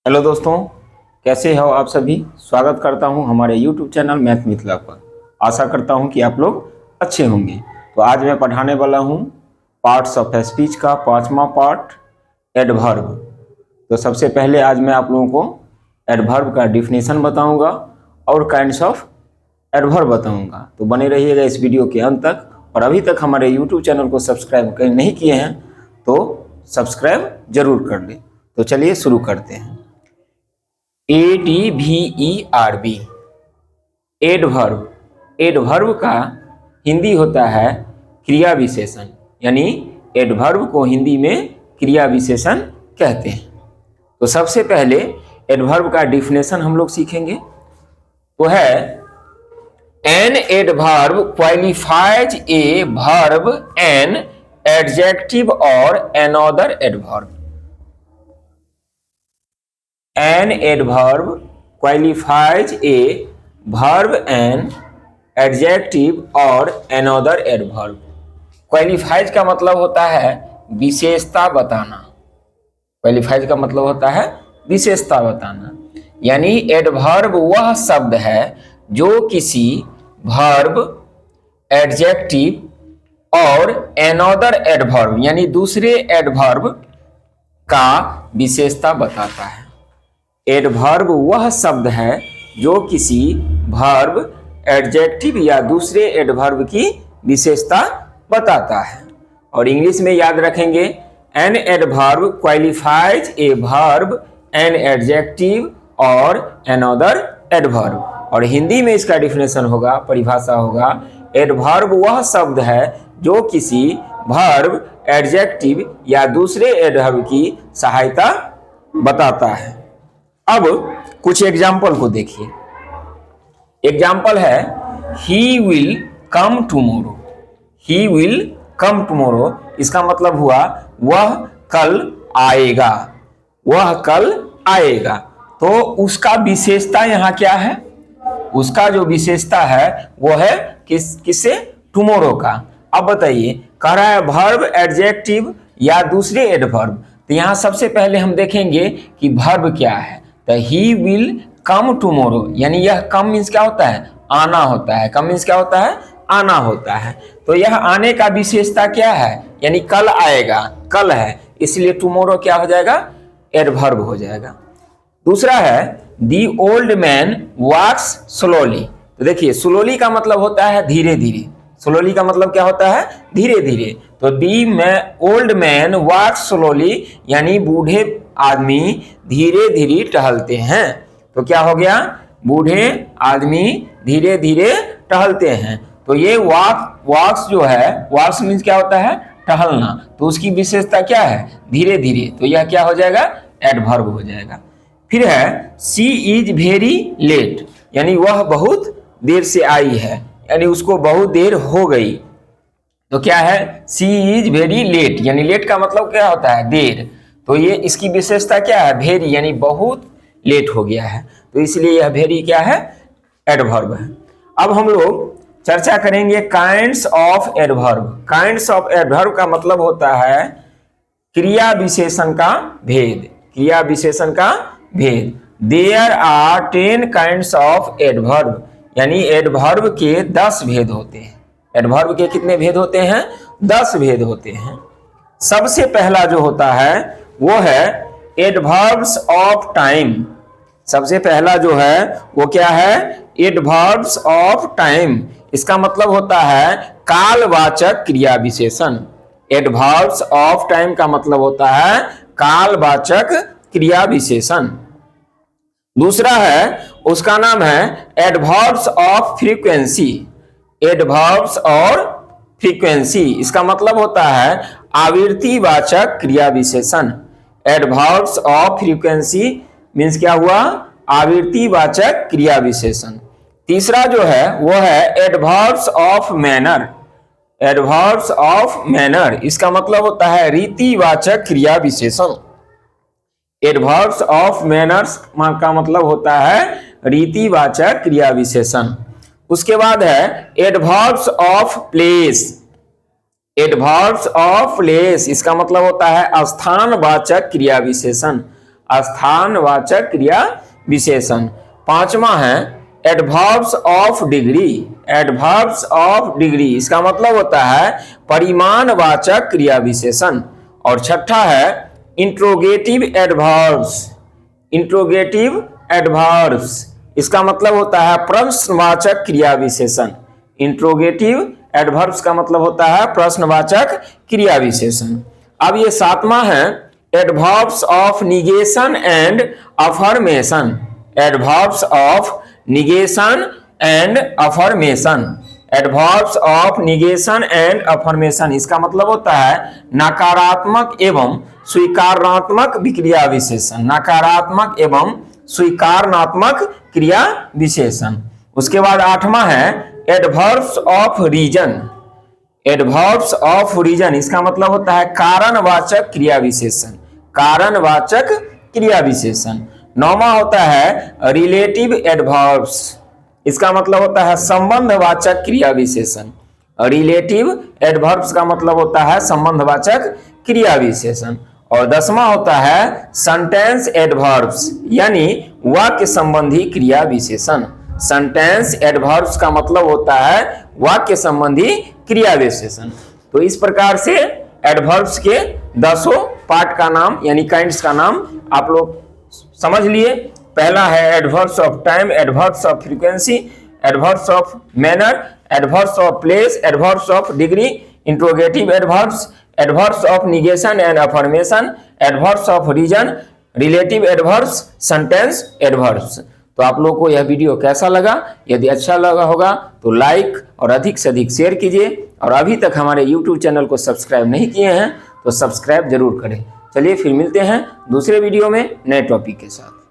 Hello दोस्तों, कैसे हो आप सभी। स्वागत करता हूं हमारे YouTube चैनल मैथ मिथिला पर। आशा करता हूं कि आप लोग अच्छे होंगे। तो आज मैं पढ़ाने वाला हूं पार्ट्स ऑफ स्पीच का 5वां पार्ट, एडवर्ब। तो सबसे पहले आज मैं आप लोगों को एडवर्ब का डिफिनेशन बताऊंगा और काइंड्स ऑफ एडवर्ब बताऊंगा। तो बने रहिएगा इस वीडियो के अंत तक। और अभी तक हमारे YouTube चैनल को सब्सक्राइब नहीं किए हैं तो सब्सक्राइब जरूर कर लें। तो चलिए शुरू करते हैं। ADVERB adverb. एडवर्ब का हिंदी होता है क्रिया विशेषण, यानी एडवर्ब को हिंदी में क्रिया विशेषण कहते हैं। तो सबसे पहले एडवर्ब का डिफिनेशन हम लोग सीखेंगे। तो है an adverb qualifies a verb an adjective और another adverb. An adverb qualifies a verb and adjective और another adverb। qualifies का मतलब होता है विशेषता बताना। qualifies का मतलब होता है विशेषता बताना, यानी adverb वह शब्द है जो किसी verb, adjective और another adverb यानी दूसरे adverb का विशेषता बताता है। एडवर्ब वह शब्द है जो किसी वर्ब, एडजेक्टिव या दूसरे एडवर्ब की विशेषता बताता है। और इंग्लिश में याद रखेंगे N adverb qualifies a verb, an adjective और अनदर एडवर्ब। और हिंदी में इसका डिफिनेशन होगा, परिभाषा होगा, एडवर्ब वह शब्द है जो किसी वर्ब, एडजेक्टिव या दूसरे एडवर्ब की सहायता बताता है। अब कुछ एग्जाम्पल को देखिए। एग्जाम्पल है he will come tomorrow. He will come tomorrow इसका मतलब हुआ वह कल आएगा। वह कल आएगा। तो उसका विशेषता यहाँ क्या है? उसका जो विशेषता है वो है किससे? टुमारो का। अब बताइए, कह रहा है वर्ब, एडजेक्टिव या दूसरे एडवर्ब। तो यहाँ सबसे पहले हम देखेंगे कि वर्ब क्या है। तो ही विल कम टुमारो, यानी यह कम मीन्स क्या होता है? आना होता है। कम मीन्स क्या होता है? आना होता है। तो यह आने का विशेषता क्या है? यानी कल आएगा, कल है, इसलिए टुमारो क्या हो जाएगा? एडवर्ब हो जाएगा। दूसरा है the old man walks slowly. तो देखिए, स्लोली का मतलब होता है धीरे धीरे। स्लोली का मतलब क्या होता है? धीरे धीरे। तो the old man walks slowly, यानी बूढ़े आदमी धीरे धीरे टहलते हैं। तो क्या हो गया? बूढ़े आदमी धीरे धीरे टहलते हैं। तो ये वॉक्स जो है, वॉक्स मीन्स क्या होता है? टहलना। तो उसकी विशेषता क्या है? धीरे धीरे। तो यह क्या हो जाएगा? एडवर्ब हो जाएगा। फिर है शी इज वेरी लेट, यानी वह बहुत देर से आई है, यानी उसको बहुत देर हो गई। तो क्या है? शी इज वेरी लेट, यानी लेट का मतलब क्या होता है? देर। तो ये इसकी विशेषता क्या है? वेरी, यानी बहुत लेट हो गया है। तो इसलिए यह वेरी क्या है? एडवर्ब है। अब हम लोग चर्चा करेंगे kinds of adverb. Kinds of adverb का मतलब होता है क्रिया विशेषण का भेद। क्रिया विशेषण का भेद। There are 10 kinds of adverb, यानी एडवर्ब के 10 भेद होते हैं। एडवर्ब के कितने भेद होते हैं? 10 भेद होते हैं। सबसे पहला जो होता है वो है एडवर्ब्स ऑफ टाइम। सबसे पहला जो है वो क्या है? Adverbs of time. इसका मतलब होता है कालवाचक क्रिया विशेषण। एडवर्ब्स ऑफ टाइम का मतलब होता है कालवाचक क्रिया विशेषण। दूसरा है, उसका नाम है एडवर्ब्स ऑफ फ्रीक्वेंसी। एडवर्ब्स और फ्रीक्वेंसी, इसका मतलब होता है आवृत्तिवाचक क्रिया विशेषण। एडवर्ब्स ऑफ फ्रीक्वेंसी मीन्स क्या हुआ? आवृत्तिवाचक क्रिया विशेषण। तीसरा जो है वो है adverbs of manner. Adverbs of manner, इसका मतलब होता है रीतिवाचक क्रिया विशेषण। एडवर्ब्स ऑफ मैनर्स का मतलब होता है रीतिवाचक क्रिया विशेषण। उसके बाद है adverbs of place. Adverbs of place, इसका मतलब होता है स्थानवाचक क्रिया विशेषण। स्थानवाचक क्रिया विशेषण। पांचवा है adverbs of degree. Adverbs of degree इसका मतलब होता है परिमाणवाचक क्रिया विशेषण। और छठा है इंट्रोगेटिव एडवर्ब्स। इंट्रोगेटिव एडवर्ब्स इसका मतलब होता है प्रश्नवाचक क्रिया विशेषण। इंट्रोगेटिव एडवर्ब्स का मतलब होता है प्रश्नवाचक क्रिया विशेषण। अब ये सातवां है adverbs of negation and affirmation. Adverbs of negation and affirmation. Adverbs of negation and affirmation इसका मतलब होता है नकारात्मक एवं स्वीकारात्मक क्रिया विशेषण। नकारात्मक एवं स्वीकारनात्मक क्रिया विशेषण। उसके बाद आठवां है adverbs of reason. Adverbs of reason इसका मतलब होता है कारणवाचक क्रिया विशेषण। कारणवाचक क्रिया विशेषण। नौवां होता है रिलेटिव एडवर्ब्स। इसका मतलब होता है संबंधवाचक क्रिया विशेषण। रिलेटिव एडवर्ब्स का मतलब होता है संबंधवाचक क्रिया विशेषण। और 10वां होता है सेंटेंस एडवर्ब्स यानी वाक्य संबंधी क्रिया विशेषण। सेंटेंस एडवर्ब्स का मतलब होता है वाक्य संबंधी क्रिया विशेषण। तो इस प्रकार से एडवर्ब्स के 10 पार्ट का नाम यानी काइंड्स का नाम आप लोग समझ लिए। पहला है adverbs of time, adverbs of frequency, adverbs of manner, adverbs of place, adverbs of degree, interrogative adverbs, adverbs of negation and affirmation, adverbs of reason, relative adverbs, sentence adverbs. तो आप लोगों को यह वीडियो कैसा लगा? यदि अच्छा लगा होगा तो लाइक और अधिक से अधिक शेयर कीजिए। और अभी तक हमारे YouTube चैनल को सब्सक्राइब नहीं किए हैं तो सब्सक्राइब जरूर करें। चलिए फिर मिलते हैं दूसरे वीडियो में नए टॉपिक के साथ।